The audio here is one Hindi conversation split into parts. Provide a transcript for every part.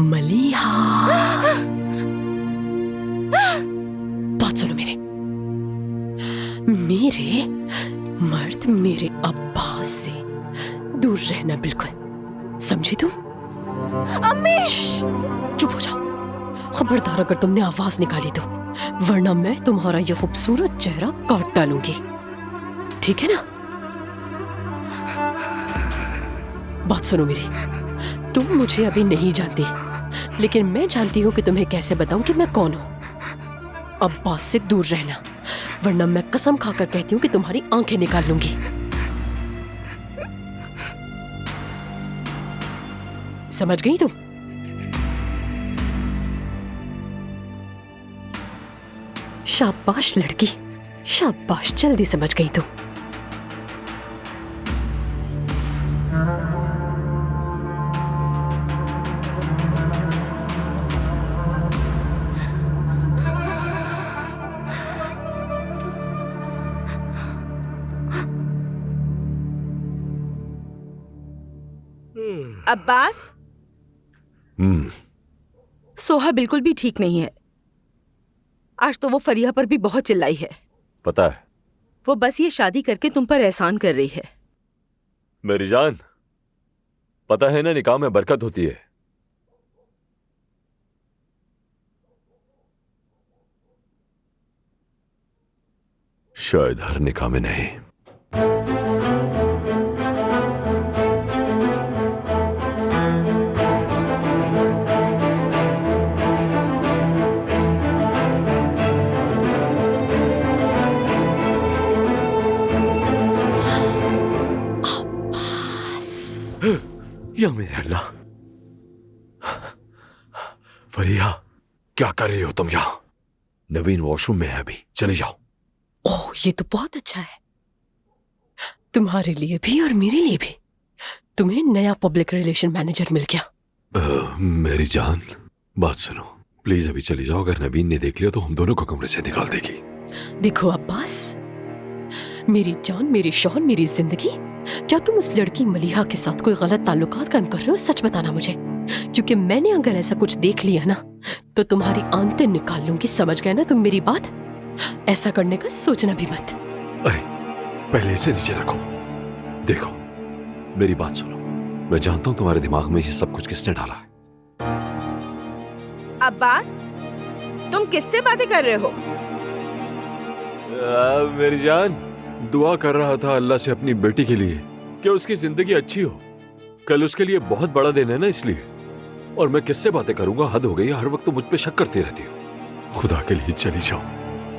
मलीहा, बात सुनो मेरे मर्द मेरे अब्बास से दूर रहना, बिल्कुल समझी तुम? अम्मी! चुप हो जाओ। खबरदार अगर तुमने आवाज निकाली तो, वरना मैं तुम्हारा ये खूबसूरत चेहरा काट डालूंगी, ठीक है ना? बात सुनो मेरी, तुम मुझे अभी नहीं जानती, लेकिन मैं जानती हूँ कि तुम्हें कैसे बताऊं कि मैं कौन हूं। अब्बास से दूर रहना, वरना मैं कसम खाकर कहती हूँ कि तुम्हारी आंखें निकाल लूंगी। समझ गई तुम? शाबाश लड़की, शाबाश, जल्दी समझ गई तुम। अब्बास, सोहा बिल्कुल भी ठीक नहीं है। आज तो वो फरिया पर भी बहुत चिल्लाई है। पता है। वो बस ये शादी करके तुम पर एहसान कर रही है। मेरी जान, पता है ना निकाह में बरकत होती है। शायद हर निकाह में नहीं। या मेरे अल्लाह, फरिया क्या कर रही हो तुम यहाँ? नवीन वॉशरूम में है अभी, चले जाओ। ओह, ये तो बहुत अच्छा है, तुम्हारे लिए भी और मेरे लिए भी। तुम्हें नया पब्लिक रिलेशन मैनेजर मिल गया। मेरी जान, बात सुनो प्लीज, अभी चली जाओ। अगर नवीन ने देख लिया तो हम दोनों को कमरे से निकाल देगी। देखो अब्बास, मेरी जान, मेरी शौहर, मेरी जिंदगी, क्या तुम उस लड़की मलीहा के साथ कोई गलत ताल्लुकात कायम कर रहे हो? सच बताना मुझे, क्योंकि मैंने अगर ऐसा कुछ देख लिया ना तो तुम्हारी आंतें निकाल लूंगी। समझ गए ना तुम मेरी बात? ऐसा करने का सोचना भी मत। अरे पहले इसे नीचे रखो। देखो मेरी बात सुनो, मैं जानता हूं तुम्हारे दिमाग में ये सब कुछ किसने डाला है। अब्बास, तुम किससे बातें कर रहे हो? मेरी जान, दुआ कर रहा था अल्लाह से अपनी बेटी के लिए कि उसकी जिंदगी अच्छी हो। कल उसके लिए बहुत बड़ा दिन है ना, इसलिए। और मैं किससे बातें करूंगा? हद हो गई, हर वक्त तो मुझ पे शक करती रहती हो। खुदा के लिए चली जाओ।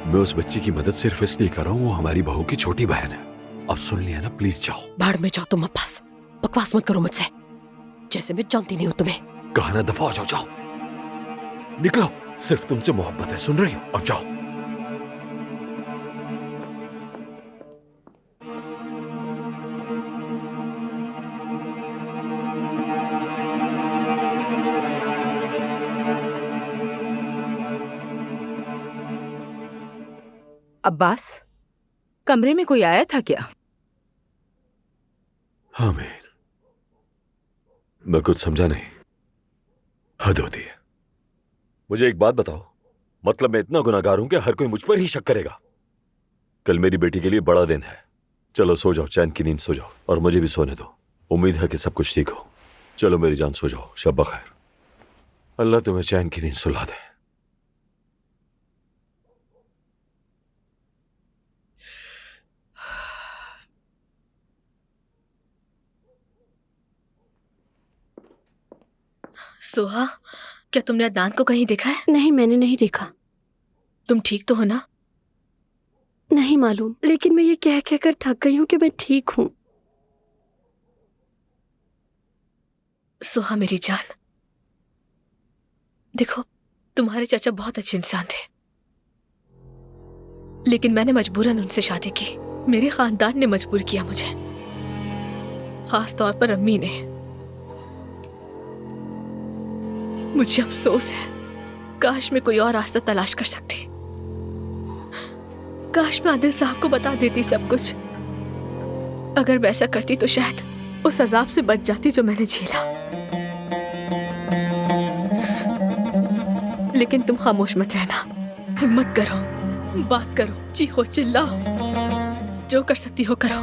मैं उस बच्ची की मदद सिर्फ इसलिए कर रहा हूँ, वो हमारी बहू की छोटी बहन है। अब सुन लिया ना, प्लीज जाओ। भाड़ में जाओ तुम अब्बास, बकवास मत करो मुझसे, जैसे मैं जानती नहीं हूँ तुम्हें। कहा ना, दफा हो जाओ। जाओ, निकलो, सिर्फ तुमसे मोहब्बत है, सुन रही हो? अब जाओ। अब्बास, कमरे में कोई आया था क्या? हाँ मैं कुछ समझा नहीं। हद होती है। मुझे एक बात बताओ, मतलब मैं इतना गुनाहगार हूं कि हर कोई मुझ पर ही शक करेगा? कल मेरी बेटी के लिए बड़ा दिन है। चलो सो जाओ, चैन की नींद सो जाओ, और मुझे भी सोने दो। उम्मीद है कि सब कुछ ठीक हो। चलो मेरी जान, सो जाओ। शब बखैर। अल्लाह तुम्हें चैन की नींद सुला दे। सोहा, क्या तुमने अदनान को कहीं देखा है? नहीं, मैंने नहीं देखा। तुम ठीक तो हो ना? नहीं मालूम, लेकिन मैं ये कह कहकर थक गई हूँ कि मैं ठीक हूँ। सोहा मेरी जान, देखो तुम्हारे चाचा बहुत अच्छे इंसान थे, लेकिन मैंने मजबूरन उनसे शादी की। मेरे खानदान ने मजबूर किया मुझे, खास तौर पर अम्मी ने। मुझे अफसोस है, काश मैं कोई और रास्ता तलाश कर सकती। काश मैं आदिल साहब को बता देती सब कुछ। अगर वैसा करती तो शायद उस अजाब से बच जाती जो मैंने झेला। लेकिन तुम खामोश मत रहना, हिम्मत करो, बात करो, चीखो चिल्लाओ, जो कर सकती हो करो,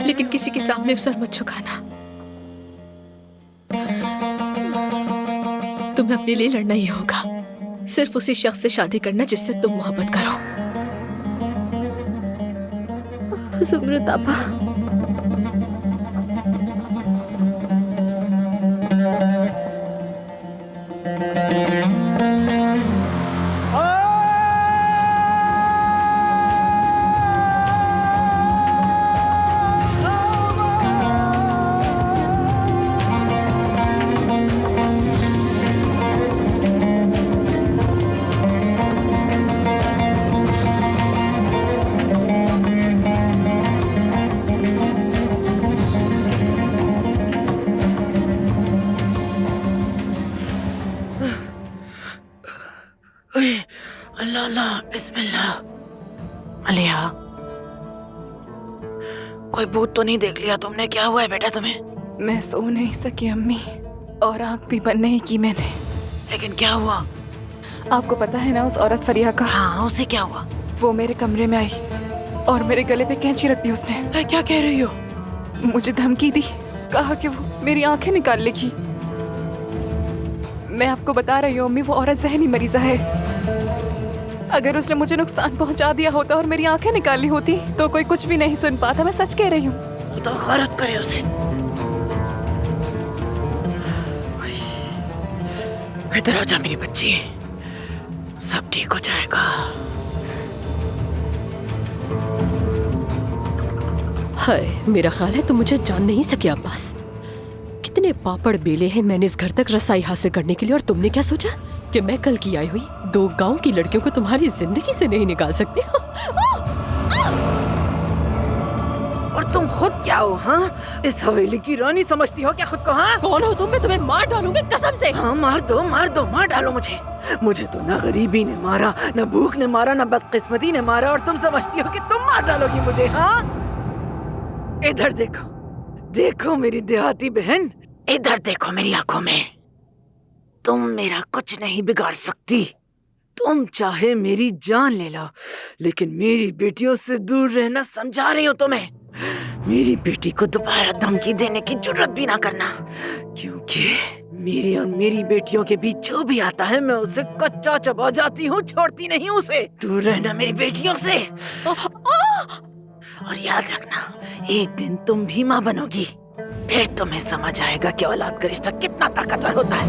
लेकिन किसी के सामने सर मत झुकाना। तुम्हें अपने लिए लड़ना ही होगा, सिर्फ उसी शख्स से शादी करना जिससे तुम मोहब्बत करो। ज़ुमरत आपा, अल्लाह अल्लाह बिस्मिल्लाह। मलिहा, कोई भूत तो नहीं देख लिया तुमने? क्या हुआ है बेटा तुम्हें? मैं सो नहीं सकी अम्मी, और आंख भी बंद नहीं की मैंने। लेकिन क्या हुआ? आपको पता है ना उस औरत फरिया का? हाँ, उसे क्या हुआ? वो मेरे कमरे में आई और मेरे गले पे कैंची रख दी उसने। क्या कह रही हो? मुझे धमकी दी, कहा कि वो मेरी आंखें निकाल लेगी। मैं आपको बता रही हूँ अम्मी, वो औरत जहनी मरीजा है। अगर उसने मुझे नुकसान पहुंचा दिया होता और मेरी आंखें निकाली होती तो कोई कुछ भी नहीं सुन पाता। मैं सच कह रही हूँ। खुदा गलत करे उसे। इधर आ जा मेरी बच्ची, सब ठीक हो जाएगा। हाय, मेरा ख्याल है तुम मुझे जान नहीं सके अब्बास। कितने पापड़ बेले हैं मैंने इस घर तक रसाई हासिल करने के लिए, और तुमने क्या सोचा कि मैं कल की आई हुई 2 गांव की लड़कियों को तुम्हारी जिंदगी से नहीं निकाल सकती? और तुम खुद क्या हो? हाँ, इस हवेली की रानी समझती हो क्या खुद को? हाँ, कौन हो तुम? मैं तुम्हें मार डालूंगी कसम से। हाँ, मार दो, मार डालो मुझे तो ना गरीबी ने मारा, ना भूख ने मारा, ना बदकिस्मती ने मारा, और तुम समझती हो कि तुम मार डालोगी मुझे? हाँ, इधर देखो मेरी देहाती बहन, इधर देखो मेरी आंखों में। तुम मेरा कुछ नहीं बिगाड़ सकती। तुम चाहे मेरी जान ले लो, लेकिन मेरी बेटियों से दूर रहना समझा रही हो तुम्हें। मेरी बेटी को दोबारा धमकी देने की जरूरत भी ना करना, क्योंकि मेरी और मेरी बेटियों के बीच जो भी आता है मैं उसे कच्चा चबा जाती हूँ, छोड़ती नहीं उसे। दूर रहना मेरी बेटियों से। और याद रखना, एक दिन तुम भी माँ बनोगी, फिर तुम्हें समझ आएगा कि औलाद का रिश्ता कितना ताकतवर होता है।